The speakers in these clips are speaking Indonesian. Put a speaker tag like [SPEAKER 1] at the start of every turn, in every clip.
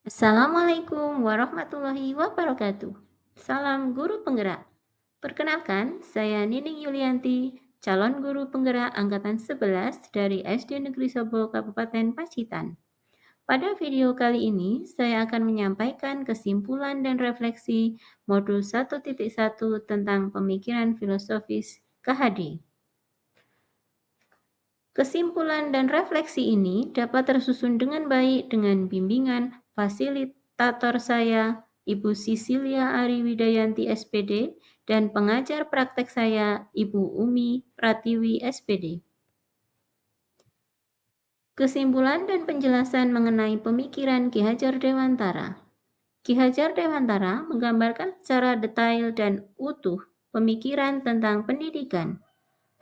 [SPEAKER 1] Assalamualaikum warahmatullahi wabarakatuh. Salam guru penggerak. Perkenalkan, saya Nining Yulianti, calon guru penggerak angkatan 11 dari SD Negeri Sobo Kabupaten Pacitan. Pada video kali ini, saya akan menyampaikan kesimpulan dan refleksi modul 1.1 tentang pemikiran filosofis KHD. Kesimpulan dan refleksi ini dapat tersusun dengan baik dengan bimbingan fasilitator saya, Ibu Sisilia Ari Widayanti SPD, dan pengajar praktek saya, Ibu Umi Pratiwi SPD. Kesimpulan dan penjelasan mengenai pemikiran Ki Hajar Dewantara. Ki Hajar Dewantara menggambarkan secara detail dan utuh pemikiran tentang pendidikan.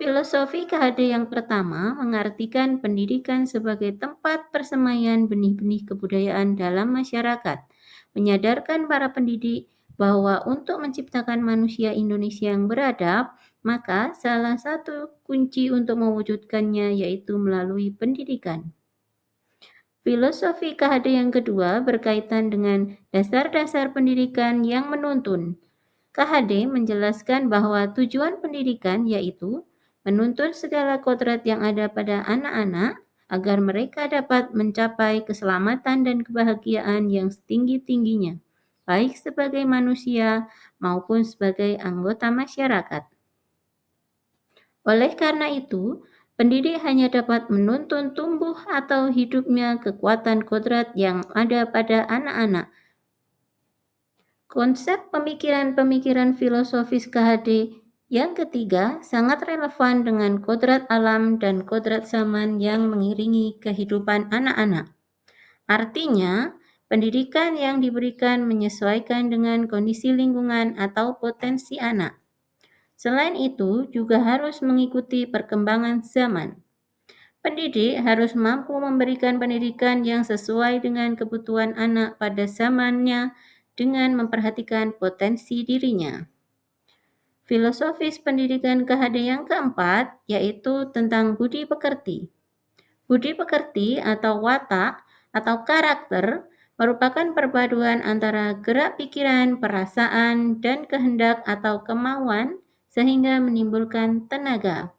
[SPEAKER 1] Filosofi KHD yang pertama mengartikan pendidikan sebagai tempat persemaian benih-benih kebudayaan dalam masyarakat, menyadarkan para pendidik bahwa untuk menciptakan manusia Indonesia yang beradab, maka salah satu kunci untuk mewujudkannya yaitu melalui pendidikan. Filosofi KHD yang kedua berkaitan dengan dasar-dasar pendidikan yang menuntun. KHD menjelaskan bahwa tujuan pendidikan yaitu menuntun segala kodrat yang ada pada anak-anak agar mereka dapat mencapai keselamatan dan kebahagiaan yang setinggi-tingginya, baik sebagai manusia maupun sebagai anggota masyarakat. Oleh karena itu, pendidik hanya dapat menuntun tumbuh atau hidupnya kekuatan kodrat yang ada pada anak-anak. Konsep pemikiran-pemikiran filosofis KHD yang ketiga sangat relevan dengan kodrat alam dan kodrat zaman yang mengiringi kehidupan anak-anak. Artinya, pendidikan yang diberikan menyesuaikan dengan kondisi lingkungan atau potensi anak. Selain itu, juga harus mengikuti perkembangan zaman. Pendidik harus mampu memberikan pendidikan yang sesuai dengan kebutuhan anak pada zamannya dengan memperhatikan potensi dirinya. Filosofis pendidikan KHD yang keempat yaitu tentang budi pekerti. Budi pekerti atau watak atau karakter merupakan perpaduan antara gerak pikiran, perasaan, dan kehendak atau kemauan sehingga menimbulkan tenaga.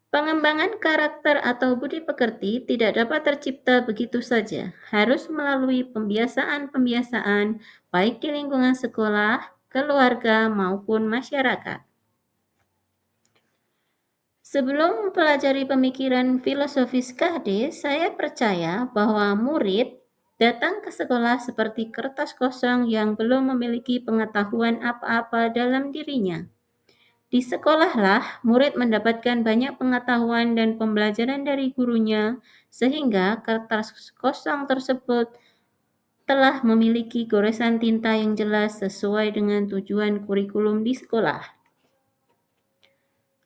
[SPEAKER 1] Pengembangan karakter atau budi pekerti tidak dapat tercipta begitu saja, harus melalui pembiasaan-pembiasaan baik di lingkungan sekolah, keluarga, maupun masyarakat. Sebelum mempelajari pemikiran filosofis KD, saya percaya bahwa murid datang ke sekolah seperti kertas kosong yang belum memiliki pengetahuan apa-apa dalam dirinya. Di sekolahlah, murid mendapatkan banyak pengetahuan dan pembelajaran dari gurunya, sehingga kertas kosong tersebut telah memiliki goresan tinta yang jelas sesuai dengan tujuan kurikulum di sekolah.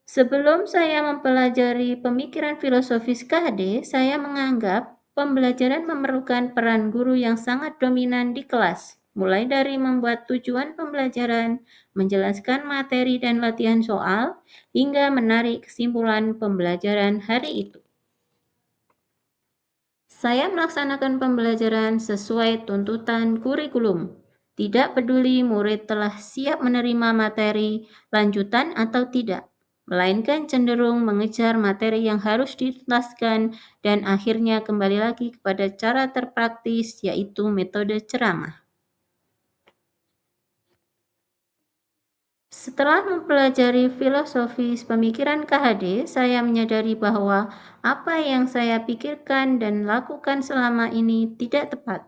[SPEAKER 1] Sebelum saya mempelajari pemikiran filosofis KHD, saya menganggap pembelajaran memerlukan peran guru yang sangat dominan di kelas, mulai dari membuat tujuan pembelajaran, menjelaskan materi dan latihan soal, hingga menarik kesimpulan pembelajaran hari itu. Saya melaksanakan pembelajaran sesuai tuntutan kurikulum. Tidak peduli murid telah siap menerima materi lanjutan atau tidak, melainkan cenderung mengejar materi yang harus dituntaskan dan akhirnya kembali lagi kepada cara terpraktis yaitu metode ceramah. Setelah mempelajari filosofis pemikiran KHD, saya menyadari bahwa apa yang saya pikirkan dan lakukan selama ini tidak tepat.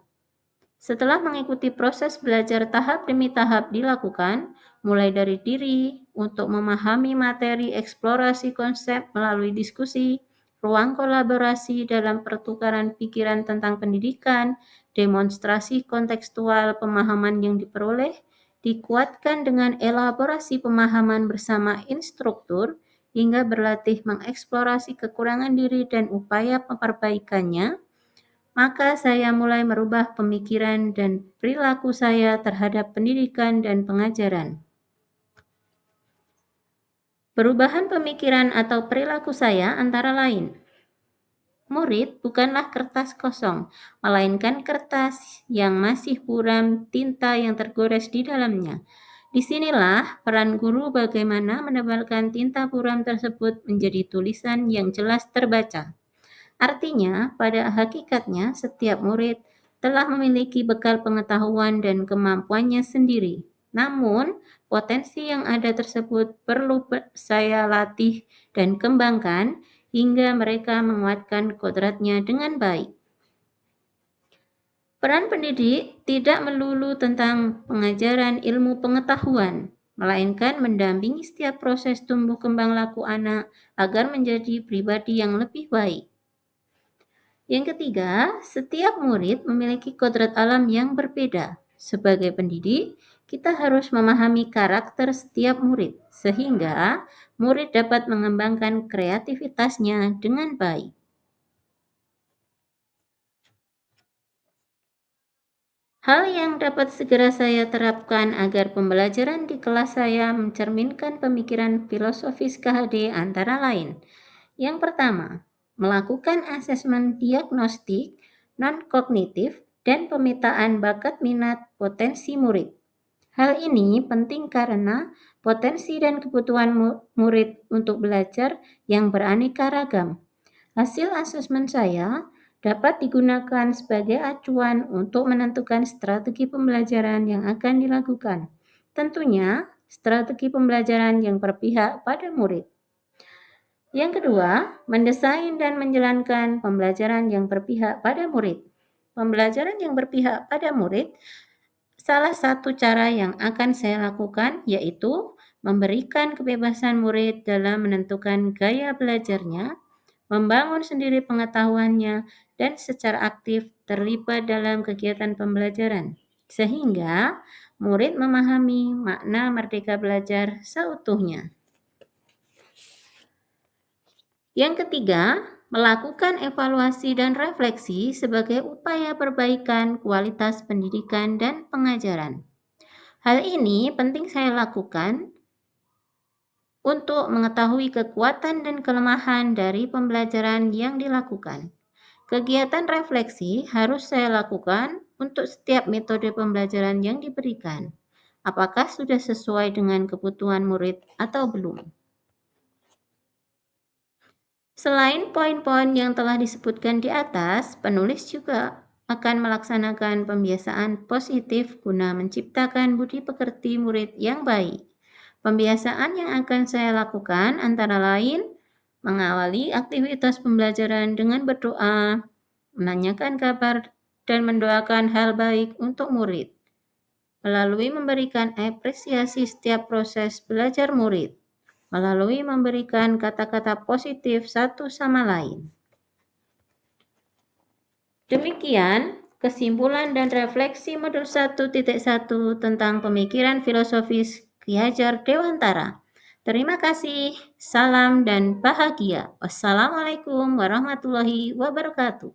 [SPEAKER 1] Setelah mengikuti proses belajar tahap demi tahap dilakukan, mulai dari diri untuk memahami materi eksplorasi konsep melalui diskusi, ruang kolaborasi dalam pertukaran pikiran tentang pendidikan, demonstrasi kontekstual pemahaman yang diperoleh, dikuatkan dengan elaborasi pemahaman bersama instruktur, hingga berlatih mengeksplorasi kekurangan diri dan upaya memperbaikannya, maka saya mulai merubah pemikiran dan perilaku saya terhadap pendidikan dan pengajaran. Perubahan pemikiran atau perilaku saya antara lain: Murid bukanlah kertas kosong, melainkan kertas yang masih buram tinta yang tergores di dalamnya. Disinilah peran guru bagaimana menebalkan tinta buram tersebut menjadi tulisan yang jelas terbaca. Artinya, pada hakikatnya setiap murid telah memiliki bekal pengetahuan dan kemampuannya sendiri. Namun, potensi yang ada tersebut perlu saya latih dan kembangkan hingga mereka menguatkan kodratnya dengan baik. Peran pendidik tidak melulu tentang pengajaran ilmu pengetahuan, melainkan mendampingi setiap proses tumbuh kembang laku anak agar menjadi pribadi yang lebih baik. Yang ketiga, setiap murid memiliki kodrat alam yang berbeda. Sebagai pendidik, kita harus memahami karakter setiap murid, sehingga murid dapat mengembangkan kreativitasnya dengan baik. Hal yang dapat segera saya terapkan agar pembelajaran di kelas saya mencerminkan pemikiran filosofis KHD antara lain. Yang pertama, melakukan asesmen diagnostik non-kognitif dan pemetaan bakat minat potensi murid. Hal ini penting karena potensi dan kebutuhan murid untuk belajar yang beraneka ragam. Hasil asesmen saya dapat digunakan sebagai acuan untuk menentukan strategi pembelajaran yang akan dilakukan. Tentunya, strategi pembelajaran yang berpihak pada murid. Yang kedua, mendesain dan menjalankan pembelajaran yang berpihak pada murid. Pembelajaran yang berpihak pada murid, salah satu cara yang akan saya lakukan yaitu memberikan kebebasan murid dalam menentukan gaya belajarnya, membangun sendiri pengetahuannya, dan secara aktif terlibat dalam kegiatan pembelajaran, sehingga murid memahami makna merdeka belajar seutuhnya. Yang ketiga, melakukan evaluasi dan refleksi sebagai upaya perbaikan kualitas pendidikan dan pengajaran. Hal ini penting saya lakukan untuk mengetahui kekuatan dan kelemahan dari pembelajaran yang dilakukan. Kegiatan refleksi harus saya lakukan untuk setiap metode pembelajaran yang diberikan. Apakah sudah sesuai dengan kebutuhan murid atau belum? Selain poin-poin yang telah disebutkan di atas, penulis juga akan melaksanakan pembiasaan positif guna menciptakan budi pekerti murid yang baik. Pembiasaan yang akan saya lakukan antara lain mengawali aktivitas pembelajaran dengan berdoa, menanyakan kabar, dan mendoakan hal baik untuk murid, melalui memberikan apresiasi setiap proses belajar murid, melalui memberikan kata-kata positif satu sama lain. Demikian kesimpulan dan refleksi modul 1.1 tentang pemikiran filosofis Ki Hajar Dewantara. Terima kasih, salam dan bahagia. Wassalamualaikum warahmatullahi wabarakatuh.